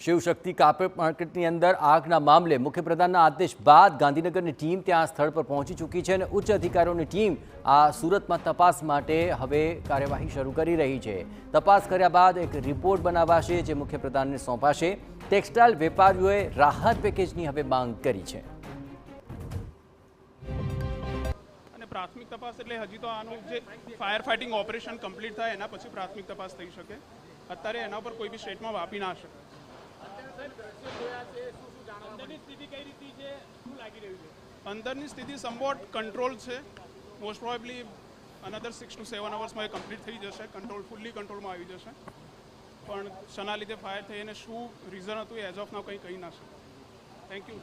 શિવશક્તિ કાપડ માર્કેટની અંદર આગના મામલે મુખ્યપ્રધાનના આદેશ બાદ ગાંધીનગરની ટીમ ત્યાં સ્થળ પર પહોંચી ચૂકી છે અને ઉચ્ચ અધિકારીઓની ટીમ આ સુરતમાં તપાસ માટે હવે કાર્યવાહી શરૂ કરી રહી છે। તપાસ કર્યા બાદ એક રિપોર્ટ બનાવાશે જે મુખ્યપ્રધાનને સોંપાશે। ટેક્સટાઇલ વેપારીઓએ રાહત પેકેજની હવે માંગ કરી છે। प्राथमिक तपास એટલે હજી તો આનું જે ફાયર ફાઇટિંગ ઓપરેશન કમ્પ્લીટ થાય એના પછી પ્રાથમિક તપાસ થઈ શકે। અત્યારે એના પર કોઈ બી સ્ટેટમાં વાપી ના શકે। અંદરની સ્થિતિ સમવોટ કંટ્રોલ છે। મોસ્ટ પ્રોબેબલી અનધર 6 to 7 અવર્સમાં એ કમ્પ્લીટ થઈ જશે। કંટ્રોલ ફૂલ્લી કંટ્રોલમાં આવી જશે, પણ શના લીધે ફાયર થઈ અને શું રીઝન હતું એઝ ઓફ નાવ કંઈ કહી ના શકે। Thank you.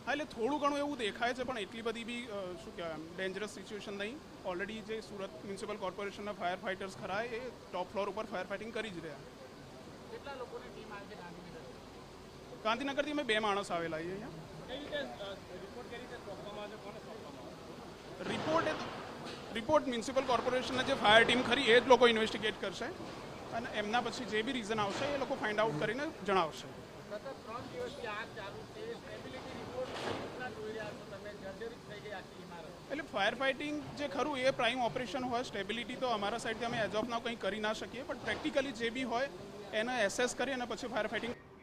હા, એટલે થોડું ઘણું એવું દેખાય છે, પણ એટલી બધી બી શું કહેવાય ડેન્જરસ સિચ્યુએશન નહીં। ઓલરેડી જે સુરત મ્યુનિસિપલ કોર્પોરેશનના ફાયર ફાઇટર્સ ખરા એ ટોપ ફ્લોર ઉપર ફાયર ફાઇટિંગ કરી જ રહ્યા। કેટલા લોકોની ટીમ આજે ગાંધીનગરથી અમે 2 માણસ આવેલા અહીંયા। રિપોર્ટ મ્યુનિસિપલ કોર્પોરેશનના જે ફાયર ટીમ ખરી એ જ લોકો ઇન્વેસ્ટિગેટ કરશે અને એમના પછી જે બી રીઝન આવશે એ લોકો ફાઇન્ડ આઉટ કરીને જણાવશે। એટલે ફાયર ફાઇટિંગ જે ખરું એ પ્રાઇમ ઓપરેશન હોય। સ્ટેબિલિટી તો અમારા સાઈડથી અમે એઝ ઓફ નાવ કંઈ કરી ના શકીએ, બટ પ્રેક્ટિકલી જે બી હોય એને એસેસ કરી અને પછી ફાયર ફાઇટિંગ